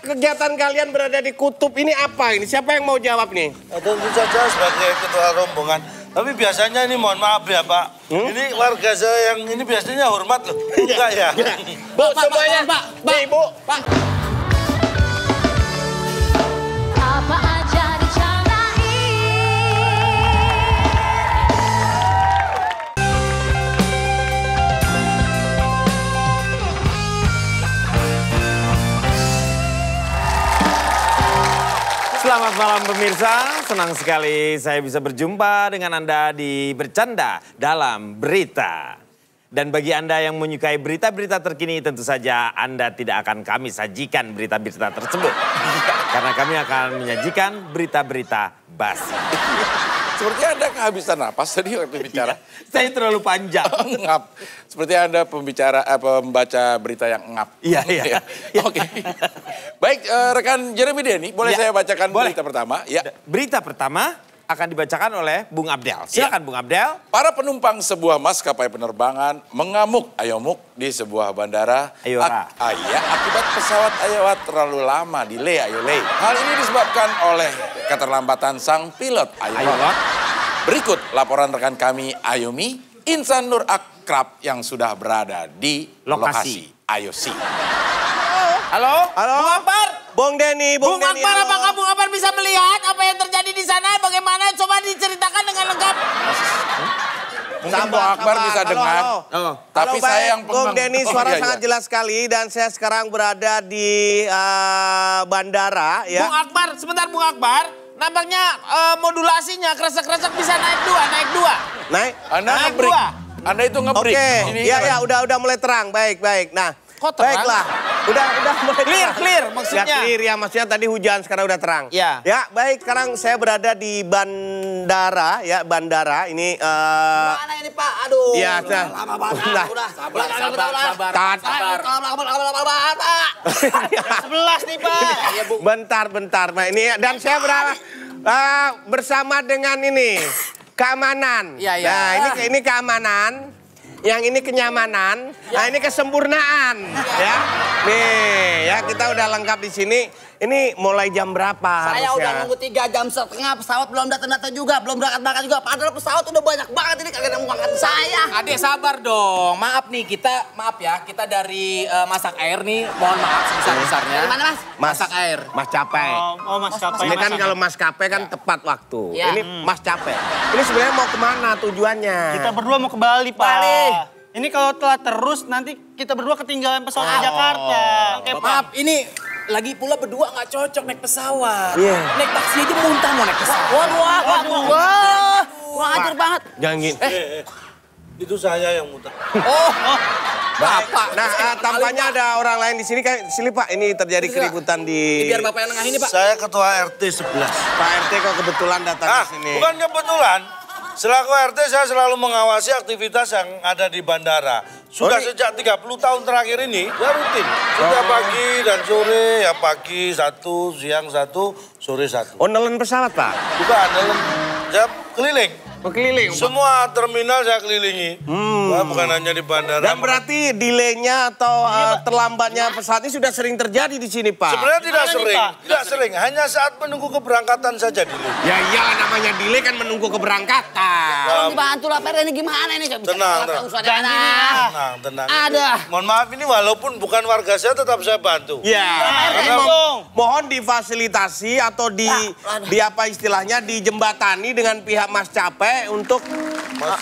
Kegiatan kalian berada di kutub ini apa ini? Siapa yang mau jawab nih? Tentu saja sebagai ketua rombongan. Tapi biasanya ini mohon maaf ya Pak. Ini warga saya yang ini biasanya hormat loh. Enggak ya? Bu, semuanya. Pak. Nih, Bu. Pak. Apa aja dicandai. Selamat malam pemirsa, senang sekali saya bisa berjumpa dengan Anda di Bercanda dalam Berita. Dan bagi Anda yang menyukai berita-berita terkini tentu saja Anda tidak akan kami sajikan berita-berita tersebut. Karena kami akan menyajikan berita-berita basi. Seperti Anda kehabisan napas tadi waktu bicara. Saya terlalu panjang. Ngap. Seperti Anda pembaca berita yang ngap. Iya. Oke. Baik, rekan Jeremy Denny, boleh saya bacakan boleh. berita pertama? Ya. Berita pertama akan dibacakan oleh Bung Abdel. Silakan Bung Abdel. Para penumpang sebuah maskapai penerbangan mengamuk ayomuk di sebuah bandara. Ayora. Akibat pesawat Ayora terlalu lama, delay. Hal ini disebabkan oleh keterlambatan sang pilot Ayora. Berikut laporan rekan kami Ayumi, Insan Nur Akrab yang sudah berada di lokasi IOC. Halo? Bung Akbar? Bung Denny, Bung Akbar, apakah Bung Akbar bisa melihat apa yang terjadi di sana? Bagaimana? Coba diceritakan dengan lengkap. Mungkin Bung Akbar bisa dengar. Tapi Halo, saya yang Bung Denny, suara iya. sangat jelas sekali dan saya sekarang berada di bandara ya. Bung Akbar, sebentar Bung Akbar. Nampaknya modulasinya kresek-kresek bisa naik dua. Naik? Anda Naik ngebreak. dua. Anda itu ngebreak. Oke, Ini ya udah mulai terang. Baik. Nah, Kok terang? baiklah. Udah mulai Clear maksudnya. Ya clear ya, maksudnya tadi hujan sekarang udah terang. Ya. Ya, baik, sekarang saya berada di bandara ya, bandara ini Mana ini Pak? Aduh. Iya, Lama banget. Udah. Udah. Sabar. Sabar. 11 nih Pak. Iya Bu. bentar. Nah, ini dan saya bersama dengan ini keamanan. Iya. Nah, ini keamanan. Yang ini kenyamanan, nah ini kesempurnaan, ya. Nih, ya kita udah lengkap di sini. Ini mulai jam berapa Saya harusnya? udah nunggu 3 jam setengah, pesawat belum datang juga, belum berangkat juga. Padahal pesawat udah banyak banget ini kagak ada yang mau angkat saya. Adik sabar dong. Maaf nih kita dari Masak Air nih. Mohon maaf sebesar-besarnya. Dari mana Mas? Masak Air. Mas capek. Oh, Mas Capek. Ini kan kalau Mas capek kan tepat waktu. Ya. Ini Mas capek. Ini sebenarnya mau kemana tujuannya? Kita berdua mau ke Bali, Pak. Bali. Ini kalau telat terus nanti kita berdua ketinggalan pesawat ke Jakarta. Oke, Pak. Maaf ini lagi pula berdua nggak cocok naik pesawat. Iya. Naik taksi aja muntah mau naik pesawat. Wah, kurang ajar banget. Jangan gini. Itu saya yang muntah. Bapak. Nah, tampaknya ada orang lain di sini. Sini Pak, ini terjadi keributan di... Biar Bapak yang nengah ini Pak. Saya ketua RT 11. Pak RT kok kebetulan datang ke sini. Bukan kebetulan. Selaku RT saya selalu mengawasi aktivitas yang ada di bandara. Sudah sejak 30 tahun terakhir ini, ya rutin. Setiap pagi dan sore, ya pagi satu, siang satu, sore satu. Oh, nelen pesawat, Pak? Bukan, saya keliling. Keliling. Semua terminal saya kelilingi. Wah, bukan hanya di bandara. Dan berarti delay-nya atau terlambatnya pesawat ini sudah sering terjadi di sini, Pak? Sebenarnya tidak Gimana nih, sering, Pak? tidak sering. Hanya saat menunggu keberangkatan saja delay. Ya iyalah namanya delay kan menunggu keberangkatan. Tolong dibantu lah Per, ini gimana ini? Tenang. Tenang. Ada. Mohon maaf ini walaupun bukan warga saya tetap saya bantu. Ya, ini Dong. mohon difasilitasi atau di apa istilahnya dijembatani dengan pihak Mas Capek untuk maaf.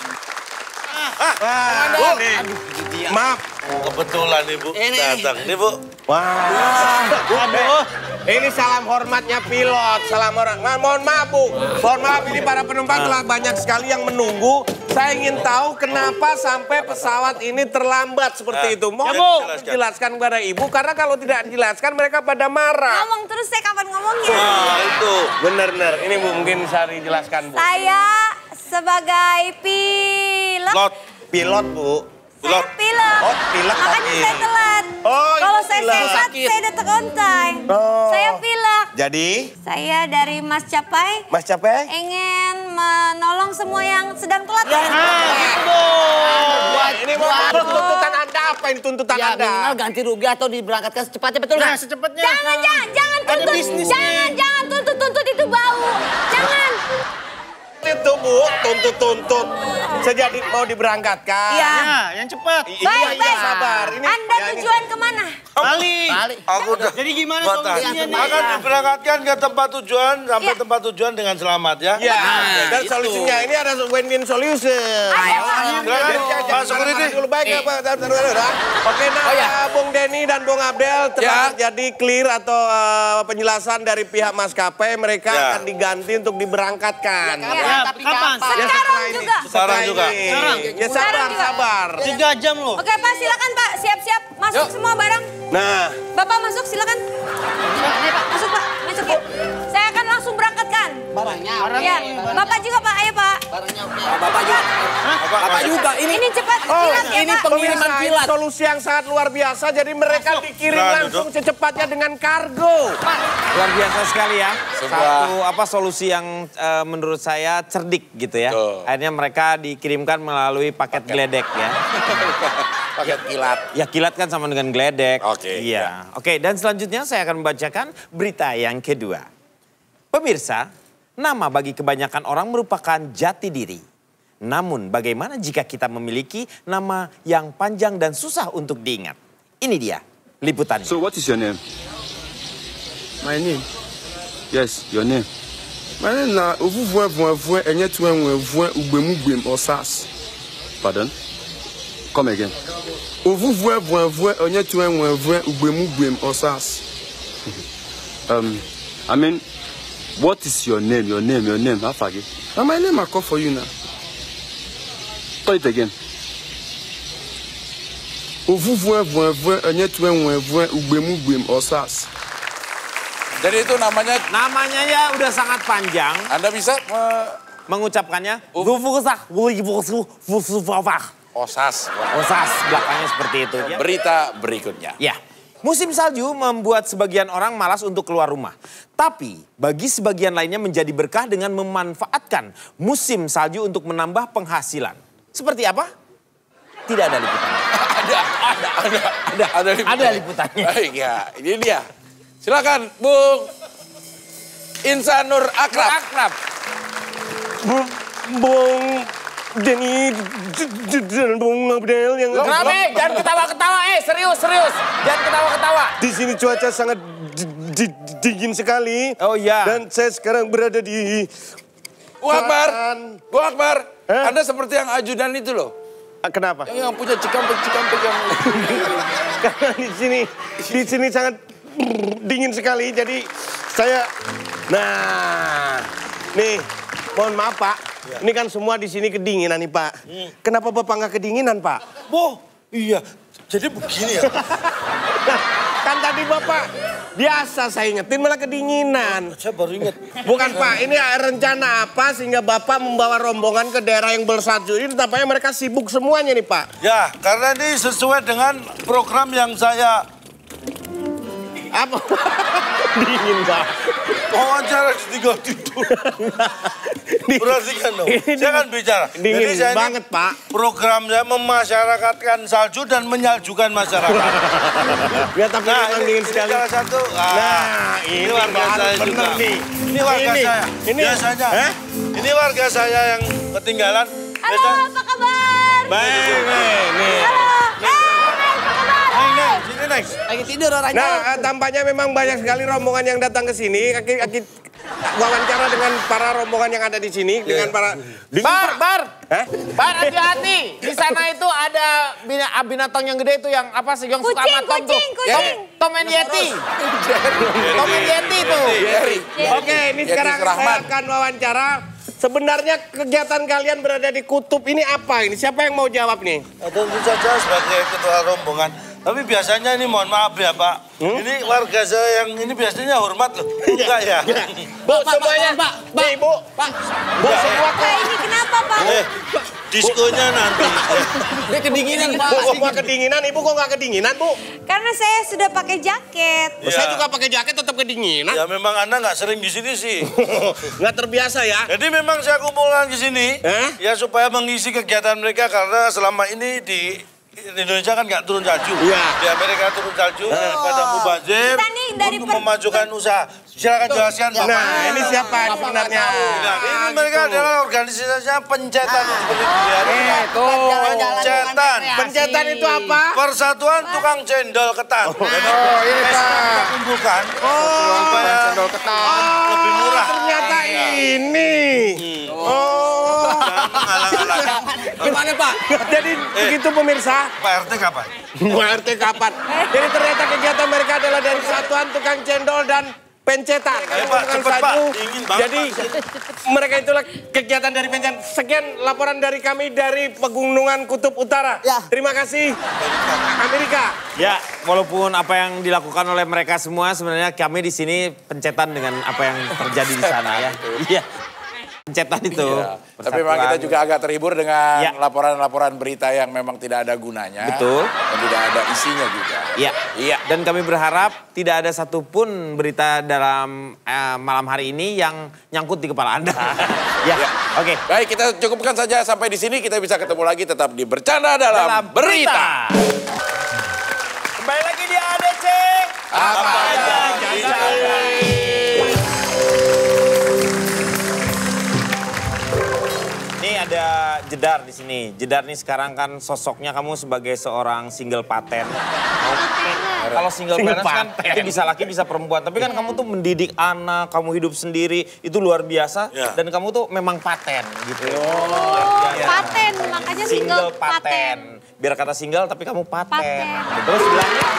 Kebetulan Ibu datang. Nih Bu. Wah, aduh, ini salam hormatnya pilot, salam hormat. Mohon maaf Bu, mohon maaf ini para penumpang telah banyak sekali yang menunggu. Saya ingin tahu kenapa sampai pesawat ini terlambat seperti itu. Mohon dijelaskan kepada Ibu, karena kalau tidak dijelaskan mereka pada marah. Ngomong terus saya kapan ngomongnya? Wah itu. Bener, ini Bu mungkin bisa dijelaskan Bu. Saya sebagai pilot. Pilot Bu. Saya pilot. Oh, pilot Makanya tapi. saya telat. Oh, Kalau Ibu saya pilot. sehat, saya datang on time. Oh. Saya pilot. Jadi, Saya dari Mas Capai Mas Capek? ingin menolong semua yang sedang telat. Ini mau tuntutan Anda apa ini tuntutan Ya Anda? minimal ganti rugi atau diberangkatkan secepatnya, betul nggak? Secepatnya. Jangan. Bu, tuntut-tuntut. Sejadi mau diberangkatkan. Iya. Ya, yang cepat. Baik, baik. Sabar. Ini Anda ya, ini- tujuan kemana? Bali. Aku udah Jadi gimana buat tahan. solusinya nih? Akan diberangkatkan ke tempat tujuan sampai Iya. tempat tujuan dengan selamat ya. Ya, dan itu. solusinya ini ada win-win solution. Ayo. Silakan, Pak Security. Dulu baik ya, Pak. Oke, nah, Bung Denny dan Bung Abdel telah jadi clear atau penjelasan dari pihak maskapai mereka Ya. akan diganti untuk diberangkatkan. Ya, Tapi kapan? kapan? Ya, Sekarang ini. juga. Sekarang juga. Sekarang? Ya sabar, Sekarang juga. sabar. 3 jam loh. Oke Pak, silakan Pak. Siap-siap. Masuk semua barang. Nah, Bapak masuk, silakan. Nih Pak, masuk Pak. Masuk ya. Saya akan langsung berangkatkan. Barangnya. Ya, Bapak juga Pak. Ayo Pak. Barangnya oke. Bapak juga. Bapak juga. Ini cepat. oh, Kilat ya ini Pak. pengiriman pemirsa, ini kilat. solusi yang sangat luar biasa. Jadi mereka dikirim Nah, langsung secepatnya dengan kargo. Luar biasa sekali ya. Sebuah- Satu solusi yang menurut saya cerdik gitu ya. Betul. Akhirnya mereka dikirimkan melalui paket geledek ya. Paket kilat. Ya kilat kan sama dengan geledek. Oke, Iya. Oke, dan selanjutnya saya akan membacakan berita yang kedua. Pemirsa, nama bagi kebanyakan orang merupakan jati diri. Namun bagaimana jika kita memiliki nama yang panjang dan susah untuk diingat? Ini dia liputannya. So what is your name? My name. Yes, your name. My name na Ovuvwe enye tuenwe ugbemugwem osas. Pardon? Come again. Ovuvwe enye tuenwe ugbemugwem osas. I mean, what is your name? Your name. Afagi. Na my name I call for you now. Call it again. Ovuvwe enye tuenwe ugbemugwem osas. Jadi itu namanya, Namanya ya udah sangat panjang. Anda bisa Mengucapkannya osas. Osas belakangnya seperti itu. Ya. Berita berikutnya. Ya, musim salju membuat sebagian orang malas untuk keluar rumah. Tapi bagi sebagian lainnya menjadi berkah dengan memanfaatkan musim salju untuk menambah penghasilan. Seperti apa? Tidak ada liputannya. Ada liputannya. Baik ya, ini dia. Silakan Bung Insanur Akrab. Akrab. Bung Denny dan Bung Abdel yang Kenapa? Jangan ketawa-ketawa. Serius. Jangan ketawa-ketawa. di sini cuaca sangat dingin sekali. Oh iya. Dan saya sekarang berada di Bung Akbar, Bung Akbar, Hah? Anda seperti yang ajudan itu loh. Kenapa? Yang punya cikampek yang... Karena di sini sangat dingin sekali. Jadi saya, nah, nih, mohon maaf Pak. Ini kan semua di sini kedinginan nih Pak. Kenapa Bapak nggak kedinginan Pak? Oh, iya. Jadi begini ya. Kan tadi Bapak biasa saya ingetin malah kedinginan. Saya baru ingat. Bukan Pak, ini rencana apa sehingga Bapak membawa rombongan ke daerah yang bersalju ini? Tampaknya mereka sibuk semuanya nih Pak. Ya, karena ini sesuai dengan program yang saya Apa? Dingin Pak. wawancara tinggal tidur. Perhatikan dong, saya kan bicara. Dingin saya ini banget Pak. programnya memasyarakatkan salju dan menyaljukan masyarakat. Ya tapi memang dingin ini sekali. salah satu. Nah, ini warga baru saya bener juga. nih. Ini warga Ini, saya. ini. Biasanya, ini warga saya yang ketinggalan. Halo, apa kabar? Baik, nih. Halo. Neng, sini Neng. Lagi tidur orangnya. Nah, tampaknya memang banyak sekali rombongan yang datang ke sini. Wawancara dengan para rombongan yang ada di sini dengan para Bar. Hah? Bar, hati-hati. Di sana itu ada binatang yang gede itu yang apa sih yang suka sama Tom tuh. Kucing. Tom and Yeti. Tom and Yeti tuh. Oke, ini sekarang saya akan wawancara. Sebenarnya kegiatan kalian berada di kutub ini apa ini? Siapa yang mau jawab nih? Tentu saja sebagai ketua rombongan. Tapi biasanya ini mohon maaf ya Pak. Ini warga saya yang ini biasanya hormat loh. Enggak ya? Bu, semuanya. Nih, Bu. Pak, Bu, semua Pak, ini kenapa Pak? Diskonya nanti. dia kedinginan Pak. Bu, semua kedinginan. Ibu kok nggak kedinginan, Bu? Karena saya sudah pakai jaket. Saya juga pakai jaket tetap kedinginan. Ya memang Anda nggak sering di sini sih. Nggak terbiasa ya. Jadi memang saya kumpulkan di sini ya supaya mengisi kegiatan mereka karena selama ini di Indonesia kan nggak turun salju. Iya. Di Amerika turun salju daripada mubazir. Kita nih dari untuk memajukan usaha. Silakan jelaskan Bapak. Nah, ini siapa sebenarnya? Nah, ini mereka adalah organisasinya pencetan seperti dilihat. Pencetan. Pencetan itu apa? Persatuan Tukang Cendol Ketan. Jadi kita kumpulkan supaya cendol ketan. lebih murah. Ternyata ini. Oh. Gimana Pak? Jadi begitu pemirsa. Pak RT kapan? Pak RT kapan? Jadi ternyata kegiatan mereka adalah dari Satuan Tukang Cendol dan Pencetan. Pak, cepet Pak. Dingin banget. Jadi mereka itulah kegiatan dari Pencetan. Sekian laporan dari kami dari Pegunungan Kutub Utara. Terima kasih Amerika. Ya, walaupun apa yang dilakukan oleh mereka semua, sebenarnya kami di sini pencetan dengan apa yang terjadi di sana ya. Iya. Pencetan itu. Iya. Tapi memang kita juga agak terhibur dengan laporan-laporan berita yang memang tidak ada gunanya. Betul. Dan tidak ada isinya juga. Iya. Iya. Dan kami berharap tidak ada satupun berita dalam malam hari ini yang nyangkut di kepala Anda. Ya. Oke. Baik, kita cukupkan saja sampai di sini. Kita bisa ketemu lagi tetap di Bercanda dalam Berita. Kembali lagi di ADC. Apa aja jadi. Ada Jedar di sini. Jedar nih sekarang kan sosoknya kamu sebagai seorang single paten. Kalau single parents kan itu bisa laki bisa perempuan. Tapi kan kamu tuh mendidik anak, kamu hidup sendiri, itu luar biasa. Dan kamu tuh memang paten gitu. Paten, makanya single paten. Biar kata single tapi kamu paten. Terus bilangnya.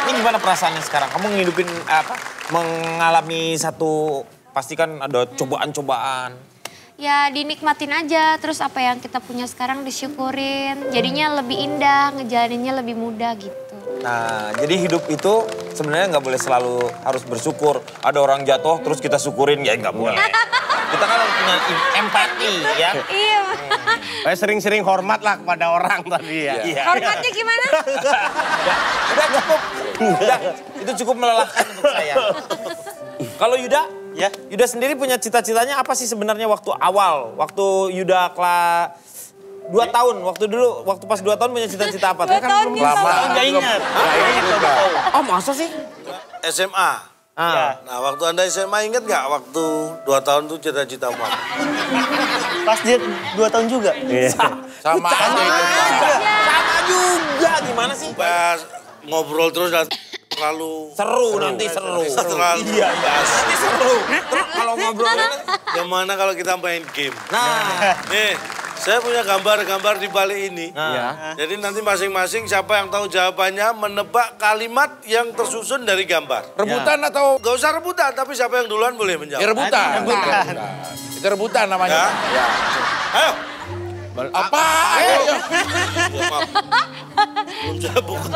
Ini gimana perasaannya sekarang? Kamu ngidupin apa? Mengalami satu, pasti kan ada cobaan-cobaan. Ya dinikmatin aja, terus apa yang kita punya sekarang disyukurin. Jadinya lebih indah, ngejalaninnya lebih mudah gitu. Nah, jadi hidup itu sebenarnya nggak boleh selalu harus bersyukur. Ada orang jatuh terus kita syukurin, ya nggak boleh. Kita kan harus punya empati ya. Iya. Sering-sering hormat lah kepada orang tadi ya. Hormatnya gimana? Udah cukup. Udah, itu cukup melelahkan untuk saya. Kalau Yuda? Ya, Yuda sendiri punya cita-citanya apa sih sebenarnya waktu awal? Waktu Yuda kelas 2 tahun, waktu pas 2 tahun punya cita-cita apa? 2 tahun lama. Nggak ingat. Oh masa sih? SMA. Nah, waktu Anda SMA ingat nggak waktu 2 tahun tuh cita-citamu apa? Pas dia 2 tahun juga. Sama aja. Sama juga, gimana sih? Pas ngobrol terus dan terlalu nanti seru. Terlalu Nanti seru. Terus kalau ngobrolnya gimana kalau kita main game? Nah, Nih, saya punya gambar-gambar di balik ini. Jadi nanti masing-masing siapa yang tahu jawabannya menebak kalimat yang tersusun dari gambar. Rebutan atau? Gak usah rebutan, tapi siapa yang duluan boleh menjawab. Ya, rebutan. Itu rebutan namanya. Ya. Ayo. Apa? Ayo. Belum saya buka.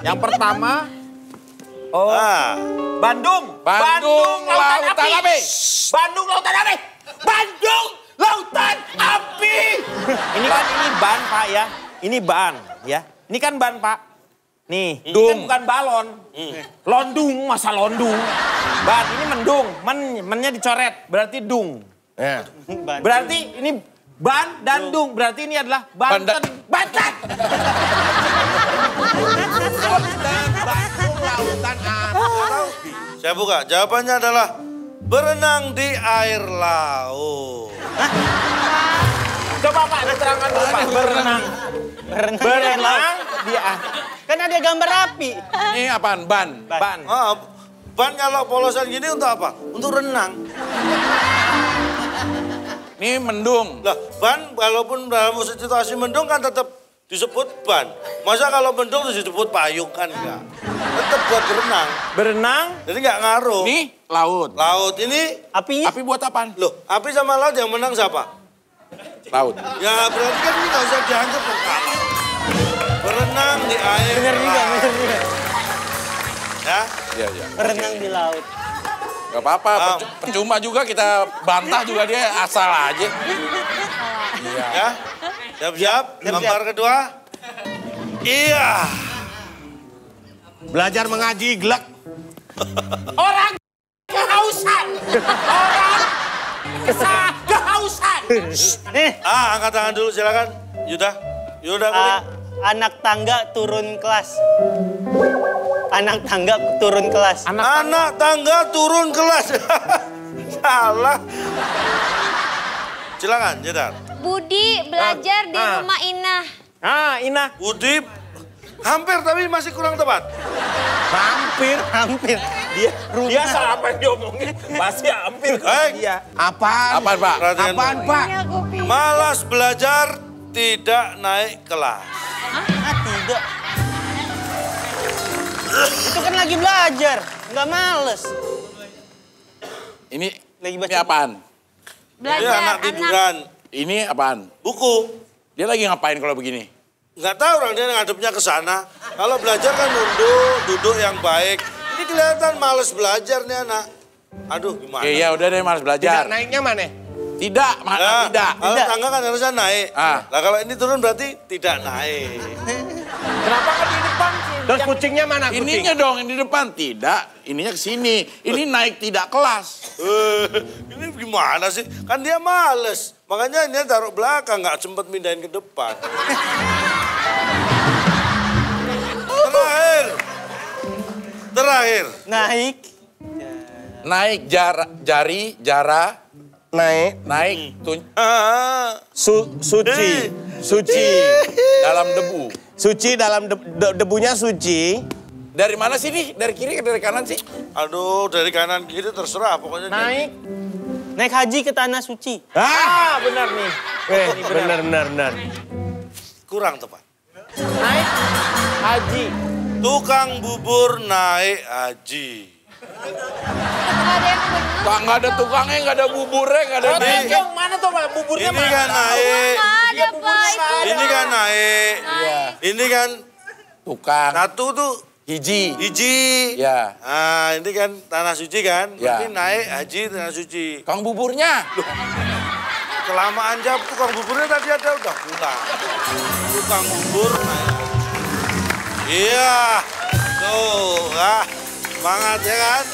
yang pertama. Bandung. Bandung Lautan Api. Bandung Lautan Api. Bandung Lautan Api. Ini ban Pak ya. Ini ban ya. Ini kan ban Pak. Nih, ini kan bukan balon. Londung, masa londung. Ban, ini mendung. Mennya dicoret, berarti dung. Berarti ini ban dan dung. Berarti ini adalah Banten. Banten. Bandung Lautan Api. Saya buka. Jawabannya adalah berenang di air laut. Coba Pak diterangkan dulu Pak. Berenang di air. Kan ada gambar api. Ini apaan? Ban. Ban kalau polosan gini untuk apa? Untuk renang. Ini mendung. Lah, ban walaupun dalam situasi mendung kan tetap disebut ban. Masa kalau mendung disebut payung kan enggak? Tetap buat berenang. Berenang? Jadi enggak ngaruh. Ini laut. Laut ini Apinya? Api buat apaan? loh, api sama laut yang menang siapa? Laut. Ya berarti kan ini nggak usah dianggap kalah. Berenang di air. Bener juga. Ya. Iya. Berenang di laut. Gak apa-apa, percuma juga kita bantah juga dia asal aja. Ya. Siap-siap. Gambar kedua. Iya. Belajar mengaji gelak. Orang kehausan. Orang kehausan. Angkat tangan dulu silakan. Yuda kuning. Anak tangga turun kelas. Anak tangga turun kelas. Anak tangga turun kelas. Salah. Silakan, Jedar. Budi belajar di rumah Inah. Inah. Budi hampir tapi masih kurang tepat. Hampir. Dia salah apa yang diomongin? Pasti hampir ke dia. Apaan? Apaan, Pak? Perhatian, Apaan, Pak? Malas belajar, tidak naik kelas. Tidak. Itu kan lagi belajar, nggak males. Ini Lagi baca. ini apaan? Belajar Dia anak tiduran. Ini apaan? Buku. Dia lagi ngapain kalau begini? Nggak tahu orang dia ngadepnya ke sana. Kalau belajar kan duduk yang baik. Ini kelihatan males belajar nih anak. Aduh, gimana? Oke, ya udah deh Mas Tidak belajar. naiknya mana? Tidak, Nah, tidak. kalau tangga kan harusnya naik. Ah. Nah, kalau ini turun berarti tidak naik. Kenapa kan di depan sih? Terus kucingnya mana kucing? Ininya dong yang di depan. Tidak, ininya ke sini. Ini naik tidak kelas. Ini gimana sih? Kan dia males. Makanya ini taruh belakang, nggak sempet pindahin ke depan. Terakhir. Naik. Naik jari, naik Suci. Suci. dalam debu. Suci dalam debunya suci. Dari mana sih nih? Dari kiri ke dari kanan sih? Aduh, dari kanan kiri terserah pokoknya. Naik haji ke tanah suci. Benar nih. Benar. Kurang tepat. Naik haji. Tukang bubur naik haji. Nggak ada yang bener. Nggak ada tukangnya, nggak ada buburnya, nggak ada Yang mana tuh Pak? Buburnya Ini kan naik. Nggak ada, Pak. Ini kan naik. Ini kan tukang. satu tuh Hiji. Ya. Nah, ini kan tanah suci kan? Ya. Ini naik haji tanah suci. Tukang buburnya. Kelamaan jam tukang buburnya tadi ada udah pulang. Tukang bubur naik. Iya. Tuh, semangat ya kan?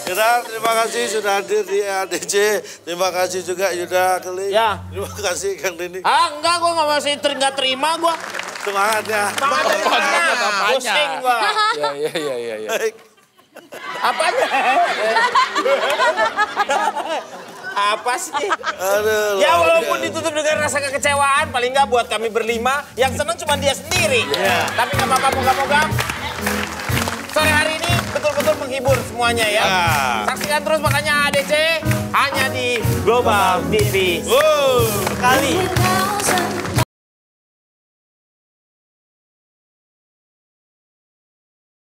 Kita terima kasih sudah hadir di ADC. Terima kasih juga Yuda Keli. Ya. Terima kasih Kang Deni. Enggak, gue nggak terima gue. Semangat ya. Pusing gue. Ya. Baik. Apanya? Apa sih? Aduh. Ya luar walaupun biasa. ditutup dengan rasa kekecewaan, paling nggak buat kami berlima, yang seneng cuma dia sendiri. Tapi nggak apa-apa, moga-moga sore hari ini betul-betul menghibur semuanya ya. Saksikan terus makanya ADC hanya di Global TV. Wow. Kali.